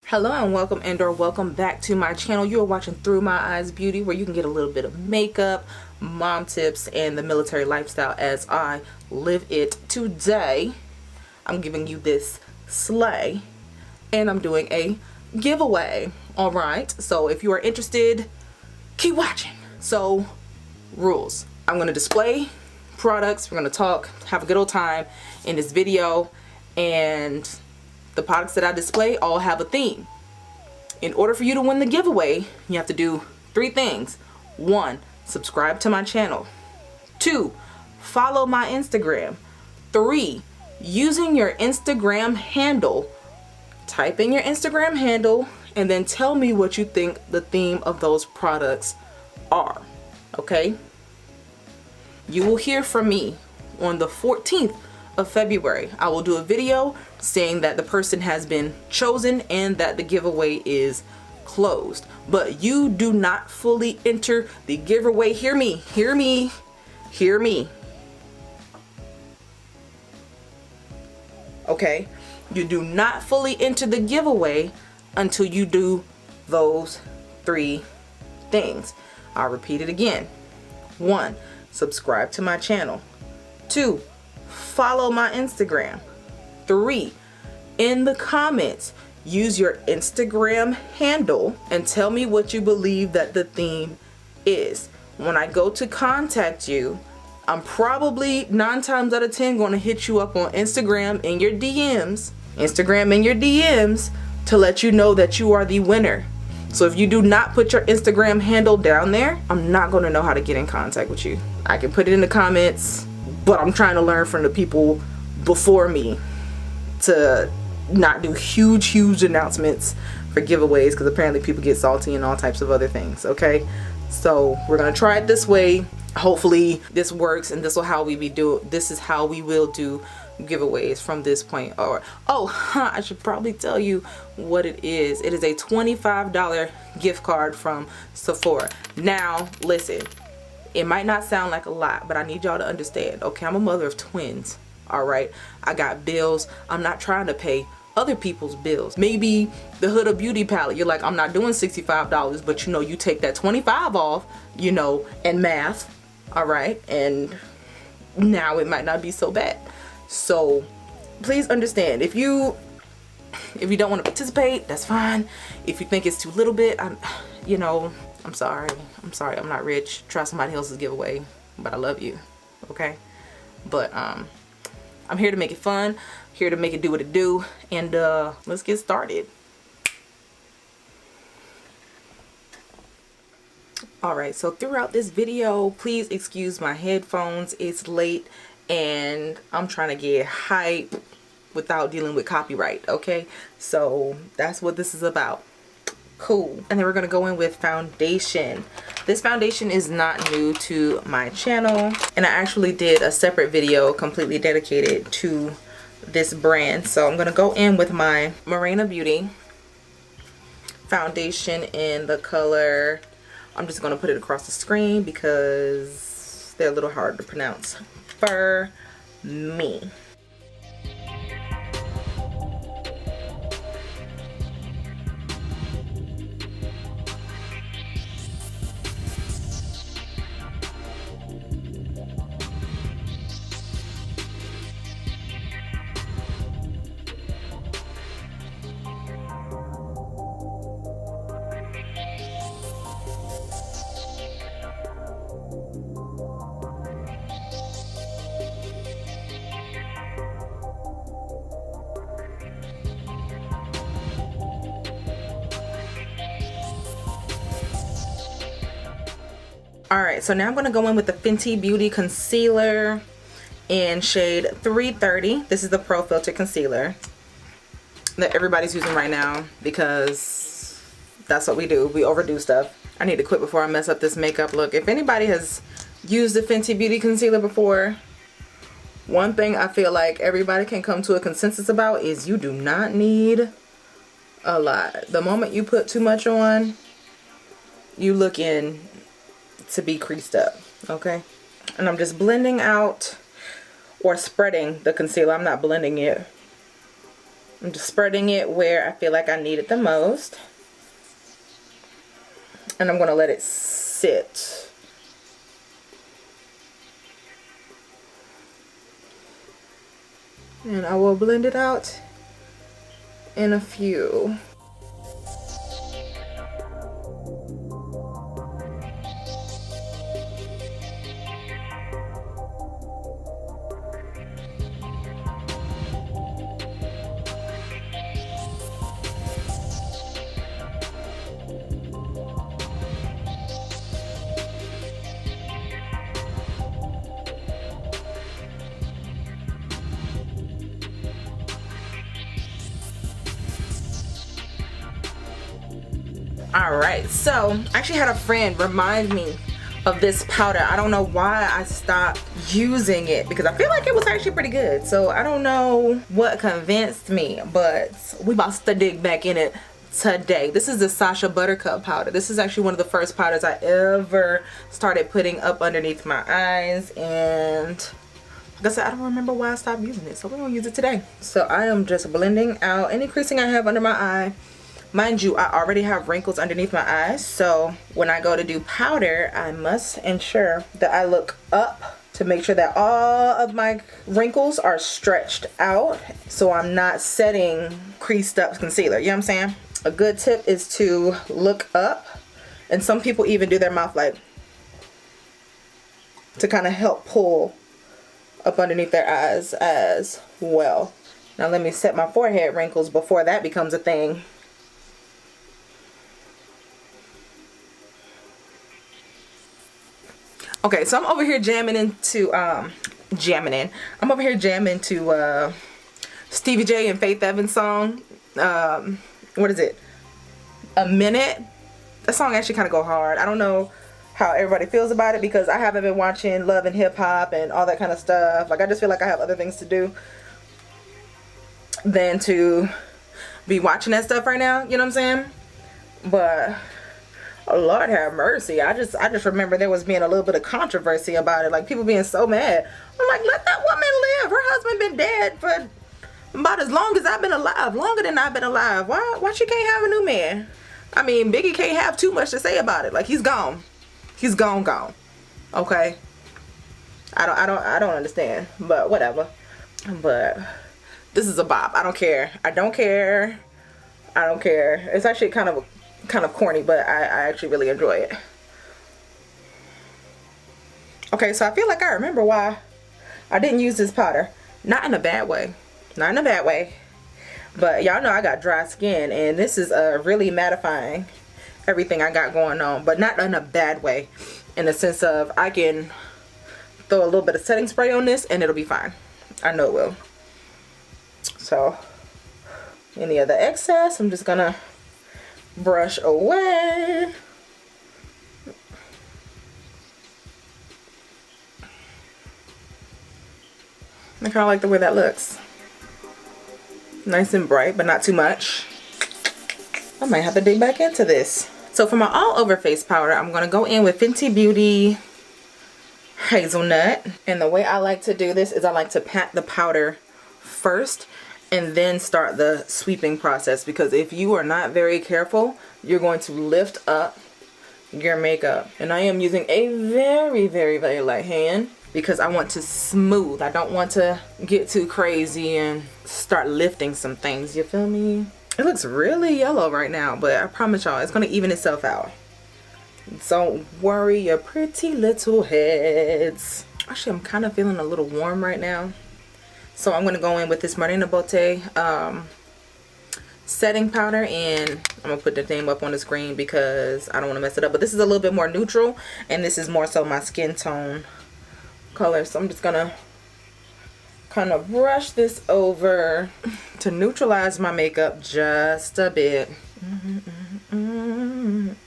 Hello and welcome or welcome back to my channel. You are watching Through My Eyes Beauty, where you can get a little bit of makeup, mom tips, and the military lifestyle as I live it. Today, I'm giving you this sleigh and I'm doing a giveaway. Alright, so if you are interested, keep watching. So, rules. I'm going to display products, we're going to talk, have a good old time in this video, and the products that I display all have a theme. In order for you to win the giveaway, you have to do 3 things. 1, subscribe to my channel. 2, follow my Instagram. 3, using your Instagram handle. Type in your Instagram handle and then tell me what you think the theme of those products are. Okay? You will hear from me on the 14th of February. I will do a video saying that the person has been chosen and that the giveaway is closed. But you do not fully enter the giveaway. Hear me, hear me, hear me. Okay? You do not fully enter the giveaway until you do those 3 things. I'll repeat it again. 1, subscribe to my channel. 2, follow my Instagram. 3, in the comments, use your Instagram handle and tell me what you believe that the theme is. When I go to contact you, I'm probably 9 times out of 10 going to hit you up on Instagram in your DMs. To let you know that you are the winner. So if you do not put your Instagram handle down there, I'm not going to know how to get in contact with you. I can put it in the comments, but I'm trying to learn from the people before me to not do huge announcements for giveaways, because apparently people get salty and all types of other things. Okay, so we're gonna try it this way. Hopefully this works, and this is how we will do giveaways from this point. Or I should probably tell you what it is. It is a $25 gift card from Sephora. Now listen, it might not sound like a lot, but I need y'all to understand. Okay, I'm a mother of twins. Alright, I got bills. I'm not trying to pay other people's bills. Maybe the Huda Beauty palette, you're like, I'm not doing $65, but you take that 25 off, and math. Alright, and now it might not be so bad. So please understand, if you don't want to participate, that's fine. If you think it's too little bit, I'm sorry. I'm not rich. Try somebody else's giveaway, but I love you. Okay? But I'm here to make it fun, here to make it do what it do, and let's get started. Alright, so throughout this video, please excuse my headphones. It's late and I'm trying to get hype without dealing with copyright, okay? So that's what this is about. Cool. And then we're going to go in with foundation. This foundation is not new to my channel, and I actually did a separate video completely dedicated to this brand. So I'm going to go in with my Morena Beauty foundation in the color, I'm just going to put it across the screen because they're a little hard to pronounce, For Me. Alright, so now I'm going to go in with the Fenty Beauty Concealer in shade 330. This is the Pro Filter Concealer that everybody's using right now because that's what we do. We overdo stuff. I need to quit before I mess up this makeup look. If anybody has used the Fenty Beauty Concealer before, one thing I feel like everybody can come to a consensus about is you do not need a lot. The moment you put too much on, you looking to be creased up, okay? And I'm just blending out or spreading the concealer. I'm not blending it. I'm just spreading it where I feel like I need it the most. And I'm going to let it sit. And I will blend it out in a few. Alright, so I actually had a friend remind me of this powder. I don't know why I stopped using it because I feel like it was actually pretty good. So I don't know what convinced me, but we about to dig back in it today. This is the Sacha Buttercup powder. This is actually one of the first powders I ever started putting up underneath my eyes, and like I said, I don't remember why I stopped using it, so we're gonna use it today. So I am just blending out any creasing I have under my eye. Mind you, I already have wrinkles underneath my eyes, so when I go to do powder, I must ensure that I look up to make sure that all of my wrinkles are stretched out, so I'm not setting creased up concealer. You know what I'm saying? A good tip is to look up, and some people even do their mouth like to kind of help pull up underneath their eyes as well. Now let me set my forehead wrinkles before that becomes a thing. Okay, so I'm over here jamming to Stevie J and Faith Evans song. What is it? A Minute. That song actually kind of go hard. I don't know how everybody feels about it because I haven't been watching Love and Hip Hop and all that kind of stuff. Like, I just feel like I have other things to do than to be watching that stuff right now. You know what I'm saying? But oh, Lord have mercy. I just remember there was being a little bit of controversy about it. Like, people being so mad. I'm like, let that woman live. Her husband been dead for about as long as I've been alive. Longer than I've been alive. Why she can't have a new man? I mean, Biggie can't have too much to say about it. Like, he's gone. He's gone. Okay? I don't understand. But whatever. But this is a bop. I don't care. I don't care. It's actually kind of corny, but I actually really enjoy it. Okay, so I feel like I remember why I didn't use this powder. Not in a bad way. But y'all know I got dry skin, and this is really mattifying everything I got going on, but not in a bad way, in the sense of I can throw a little bit of setting spray on this and it'll be fine. I know it will. So any other excess I'm just gonna brush away. I kind of like the way that looks. Nice and bright, but not too much. I might have to dig back into this. So for my all over face powder, I'm going to go in with Fenty Beauty Hazelnut. And the way I like to do this is I like to pat the powder first and then start the sweeping process, because if you are not very careful, you're going to lift up your makeup. And I am using a very, very, very light hand because I want to smooth. I don't want to get too crazy and start lifting some things. You feel me? It looks really yellow right now, but I promise y'all it's going to even itself out. Don't worry your pretty little heads. Actually, I'm kind of feeling a little warm right now. So I'm going to go in with this Marina Botte setting powder, and I'm going to put the name up on the screen because I don't want to mess it up. But this is a little bit more neutral, and this is more so my skin tone color. So I'm just going to kind of brush this over to neutralize my makeup just a bit. I'm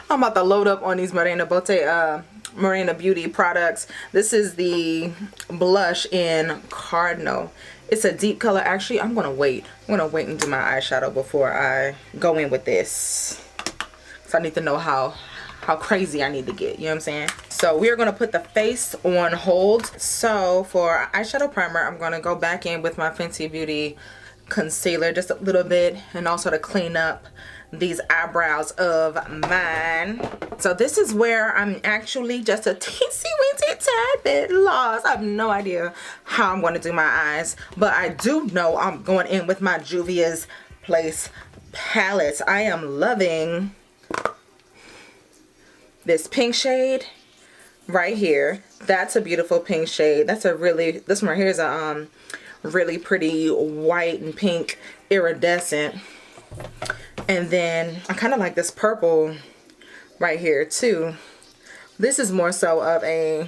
about to load up on these Marina Botte Marina Beauty products. This is the blush in Cardinal. It's a deep color. Actually, I'm gonna wait and do my eyeshadow before I go in with this, so I need to know how how crazy I need to get, you know what I'm saying? So we are going to put the face on hold. So for eyeshadow primer, I'm going to go back in with my Fenty Beauty concealer just a little bit, and also to clean up these eyebrows of mine. So this is where I'm actually just a teensy weensy tad bit lost. I have no idea how I'm going to do my eyes, but I do know I'm going in with my Juvia's Place palette. I am loving this pink shade right here. That's a beautiful pink shade. That's a really, this one right here is a really pretty white and pink iridescent. And then I kind of like this purple right here too. This is more so of a,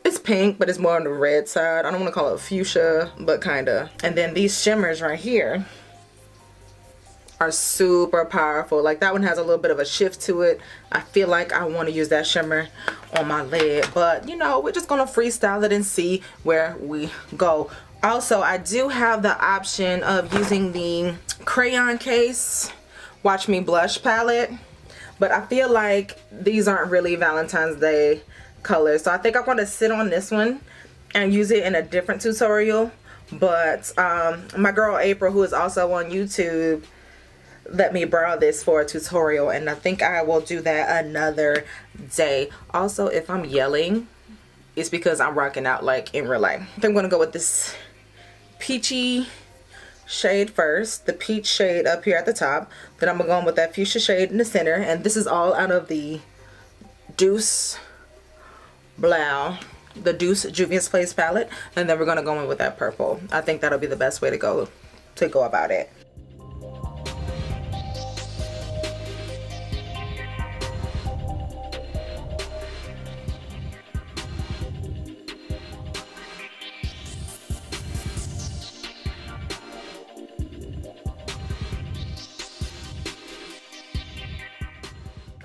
it's pink, but it's more on the red side. I don't want to call it fuchsia, but kind of. And then these shimmers right here are super powerful. Like that one has a little bit of a shift to it. I feel like I want to use that shimmer on my lid, but you know, we're just gonna freestyle it and see where we go. Also, I do have the option of using the crayon case Watch Me Blush palette, but I feel like these aren't really Valentine's Day colors, so I think I'm going to sit on this one and use it in a different tutorial. But my girl April, who is also on YouTube, let me borrow this for a tutorial, and I think I will do that another day. Also, if I'm yelling, it's because I'm rocking out like in real life. I think I'm going to go with this peachy shade first, the peach shade up here at the top. Then I'm going to go in with that fuchsia shade in the center, and this is all out of the Deuce Juvia's Place palette. And then we're going to go in with that purple. I think that'll be the best way to go about it.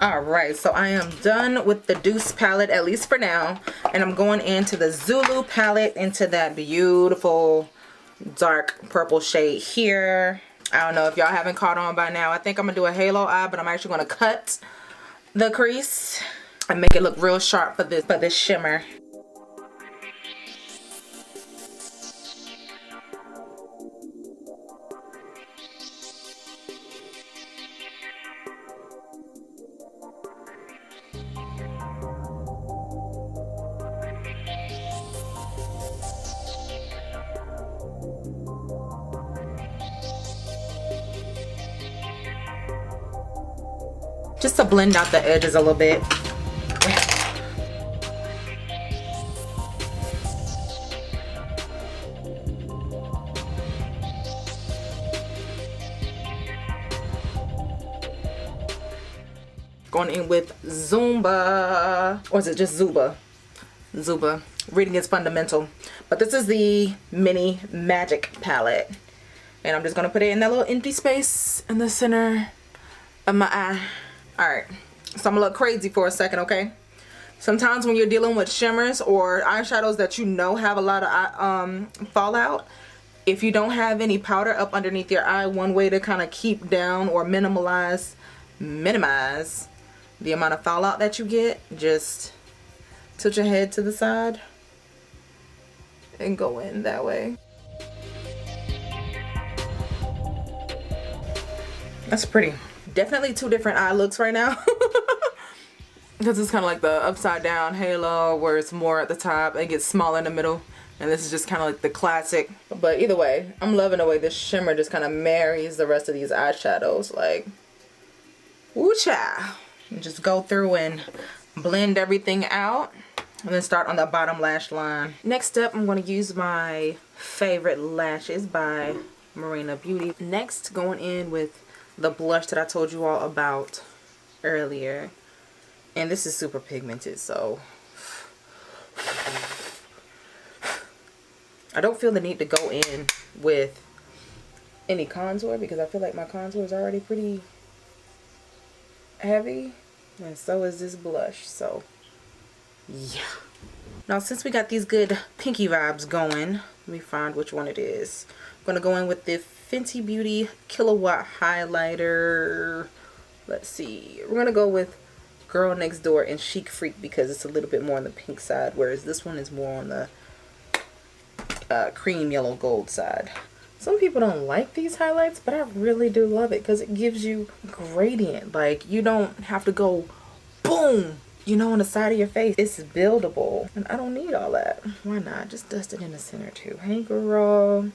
Alright, so I am done with the Deuce palette, at least for now. And I'm going into the Zulu palette, into that beautiful dark purple shade here. I don't know if y'all haven't caught on by now. I think I'm going to do a halo eye, but I'm actually going to cut the crease and make it look real sharp for this shimmer. Just to blend out the edges a little bit. Going in with Zumba, or is it just Zuba? Zuba. Reading is fundamental. But this is the Mini Magic palette. And I'm just going to put it in that little empty space in the center of my eye. Alright, so I'm gonna look crazy for a second, okay? Sometimes when you're dealing with shimmers or eyeshadows that you know have a lot of fallout, if you don't have any powder up underneath your eye, one way to kind of keep down or minimize the amount of fallout that you get, just tilt your head to the side and go in that way. That's pretty. Definitely two different eye looks right now. Because it's kind of like the upside down halo where it's more at the top and gets smaller in the middle. And this is just kind of like the classic. But either way, I'm loving the way this shimmer just kind of marries the rest of these eyeshadows. Like, woo cha. And just go through and blend everything out. And then start on the bottom lash line. Next up, I'm going to use my favorite lashes by Marina Beauty. Next, going in with the blush that I told you all about earlier, and this is super pigmented, so I don't feel the need to go in with any contour because I feel like my contour is already pretty heavy, and so is this blush. So yeah, now since we got these good pinky vibes going, let me find which one it is. I'm gonna go in with the Fenty Beauty Kilowatt highlighter. Let's see, we're gonna go with Girl Next Door and Chic Freak because it's a little bit more on the pink side, whereas this one is more on the cream yellow gold side. Some people don't like these highlights, but I really do love it because it gives you gradient. Like, you don't have to go boom, you know, on the side of your face. It's buildable, and I don't need all that. Why not just dust it in the center too? Hey girl,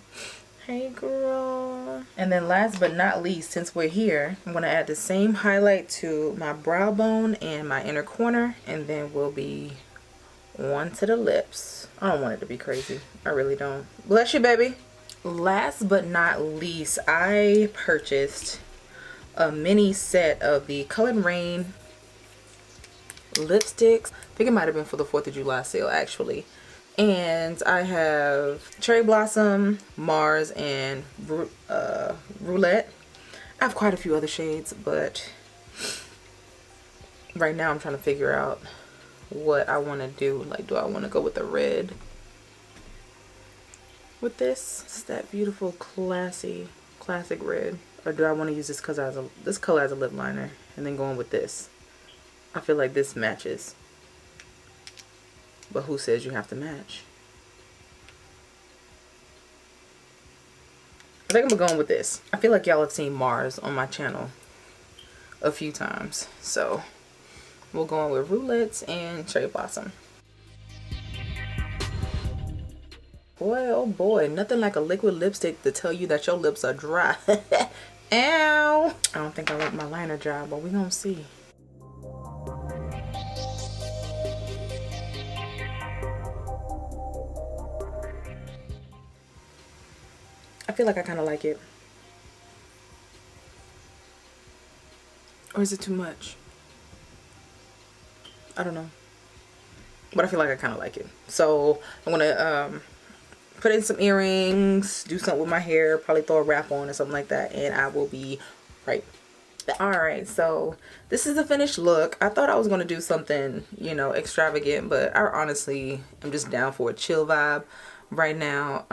hey girl. And then last but not least, since we're here, I'm gonna add the same highlight to my brow bone and my inner corner, and then we'll be on to the lips. I don't want it to be crazy, I really don't. Bless you, baby. Last but not least, I purchased a mini set of the Colored Rain lipsticks. I think it might have been for the 4th of July sale actually. And I have Cherry Blossom, Mars, and Roulette. I have quite a few other shades, but right now I'm trying to figure out what I want to do. Like, do I want to go with the red with this? It's that beautiful classic red, or do I want to use this because this color as a lip liner, and then going with this? I feel like this matches, but who says you have to match? I think I'm going with this. I feel like y'all have seen Mars on my channel a few times, so we'll go on with Roulettes and Cherry Blossom. Boy, oh boy, nothing like a liquid lipstick to tell you that your lips are dry. Ow! I don't think I like my liner dry, but we gonna see. I feel like I kind of like it. Or is it too much? I don't know. But I feel like I kind of like it. So I'm gonna put in some earrings, do something with my hair, probably throw a wrap on or something like that, and I will be right. Alright, so this is the finished look. I thought I was going to do something, you know, extravagant, but I honestly am just down for a chill vibe right now.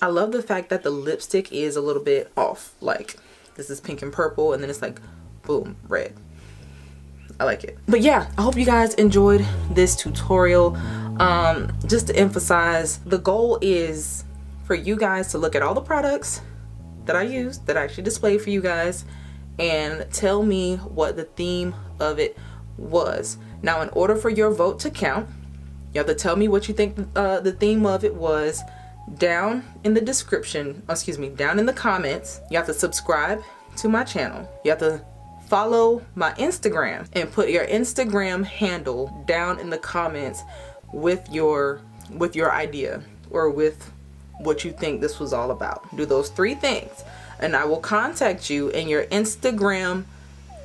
I love the fact that the lipstick is a little bit off. Like, this is pink and purple, and then it's like, boom, red. I like it. But yeah, I hope you guys enjoyed this tutorial. Just to emphasize, the goal is for you guys to look at all the products that I used, that I actually displayed for you guys, and tell me what the theme of it was. Now, in order for your vote to count, you have to tell me what you think the theme of it was down in the description, excuse me, down in the comments. You have to subscribe to my channel. You have to follow my Instagram and put your Instagram handle down in the comments with your idea or with what you think this was all about. Do those 3 things and I will contact you in your Instagram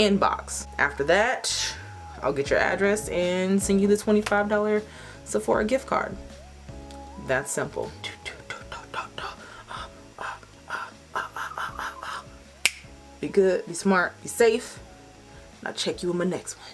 inbox. After that, I'll get your address and send you the $25 Sephora gift card. That's simple. Be good, be smart, be safe, and I'll check you in my next one.